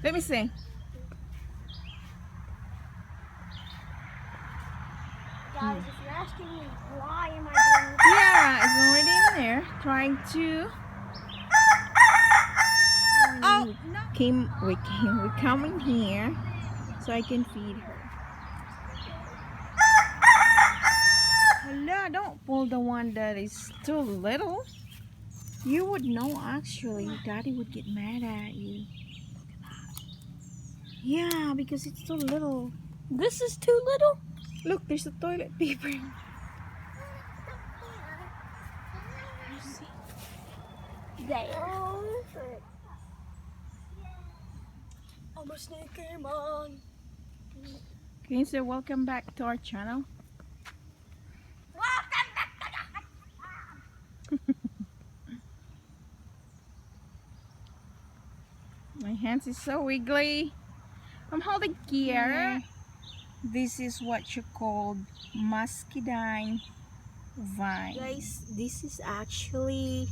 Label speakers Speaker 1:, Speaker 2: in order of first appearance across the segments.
Speaker 1: Let me see.
Speaker 2: Guys, if you're asking me why am I doing this?
Speaker 1: Yeah, it's already in there. Trying to. Oh, no. We come in here so I can feed her. Hello, don't pull the one that is too little. You would know actually. Daddy would get mad at you. Yeah, because it's too little.
Speaker 2: This is too little?
Speaker 1: Look, there's a toilet paper.
Speaker 2: There. I'm a sneaky man.
Speaker 1: Can you say welcome back to our channel? My hands is so wiggly. I'm holding here. This is what you call muscadine vine.
Speaker 2: Guys, this is actually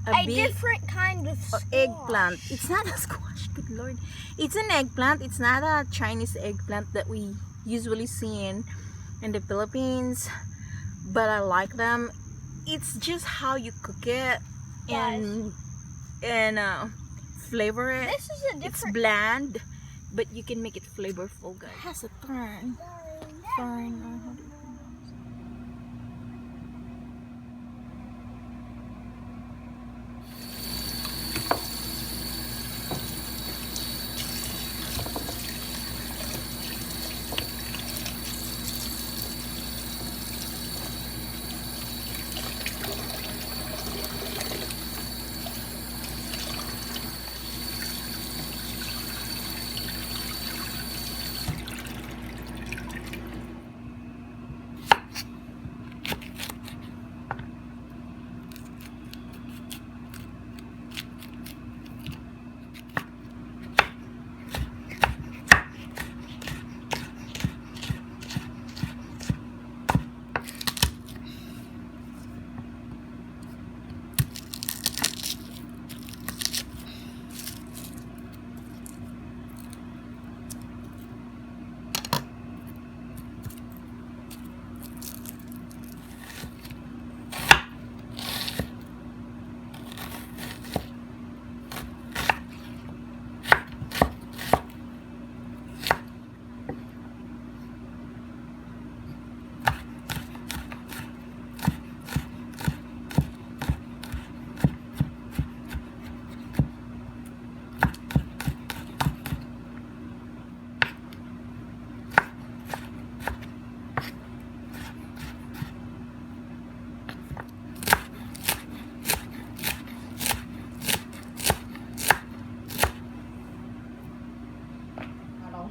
Speaker 1: a
Speaker 2: a different kind of squash.
Speaker 1: Eggplant. It's not a squash, good lord. It's an eggplant. It's not a Chinese eggplant that we usually see in the Philippines. But I like them. It's just how you cook it and flavor it.
Speaker 2: This is a different.
Speaker 1: It's bland, but you can make it flavorful, guys. It has a thorn. Thorn. How do you pronounce it?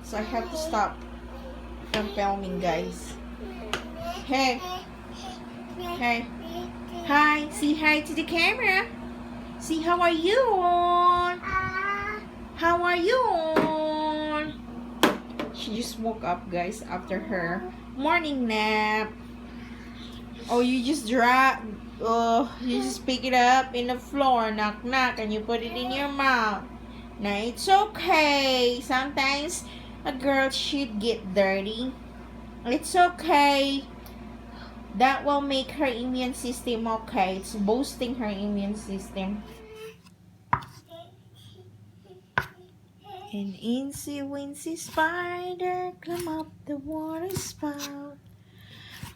Speaker 1: So I have to stop from filming, guys. Hey. Hey. Hi. Say hi to the camera. See, how are you? How are you? She just woke up, guys, after her morning nap. Oh, you just you just pick it up in the floor, knock knock, and you put it in your mouth. Now it's okay. Sometimes a girl should get dirty. It's okay. That will make her immune system okay. It's boosting her immune system. An incy wincy spider climb up the water spout.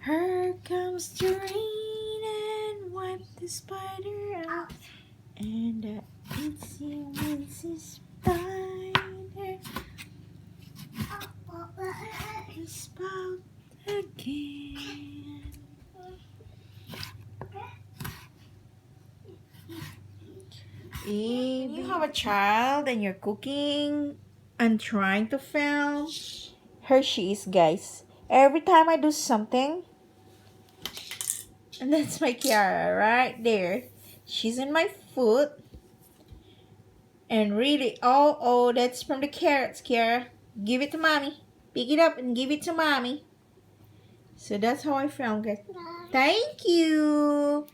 Speaker 1: Here comes the rain and wipe the spider out. And the itsy wincy spider spout again. If you have a child and you're cooking and trying to film, here she is, guys. Every time I do something, and that's my Kiara right there. She's in my foot. And really, oh, that's from the carrots, Kiara. Give it to mommy. Pick it up and give it to mommy. So that's how I found it. Thank you.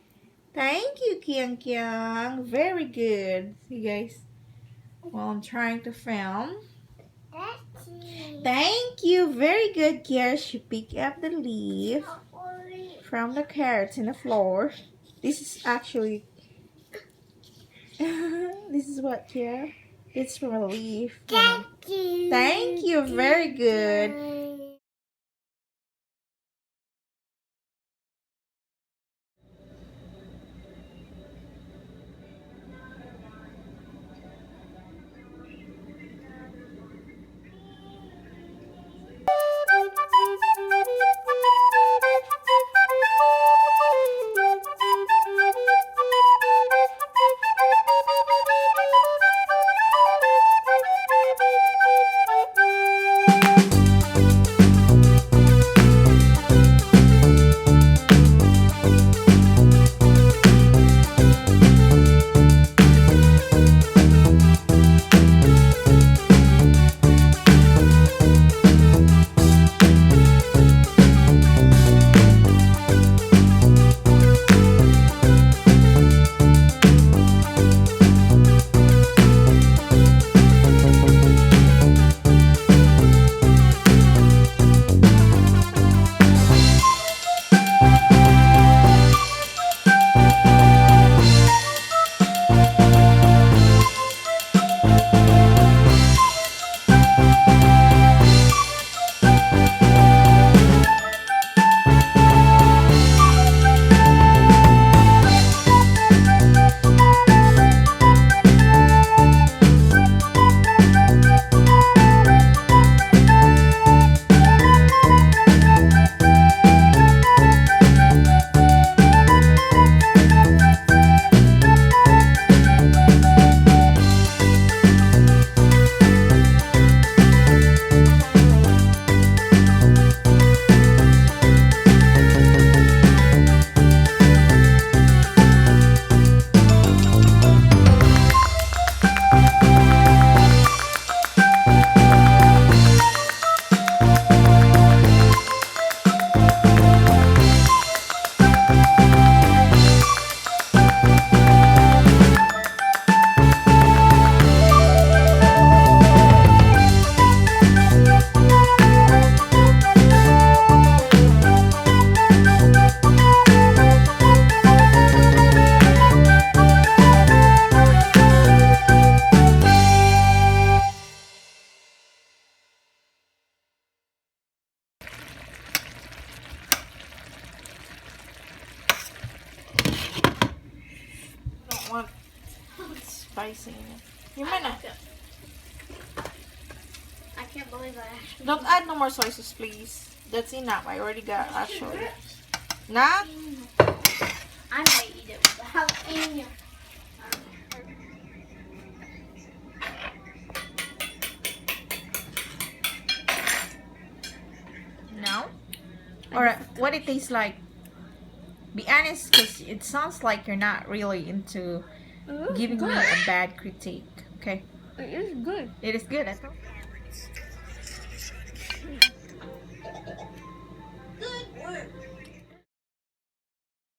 Speaker 1: Thank you, Kiang Kiang. Very good. See, guys. While I'm trying to film. Thank you. Very good, Kiara. She picked up the leaf from the carrots in the floor. This is actually... this is what, Kiara? It's from a leaf.
Speaker 2: Thank you.
Speaker 1: Thank you. Very good. Want spicy in it. You might not.
Speaker 2: I can't believe I actually.
Speaker 1: Don't add no more soy sauce, please. That's enough. I already got actually. Nah?
Speaker 2: I might eat it with the jalapeno.
Speaker 1: No? Alright, what it tastes like? Be honest, because it sounds like you're not really into giving me a bad critique. Okay?
Speaker 2: It is good.
Speaker 1: It is good, I thought.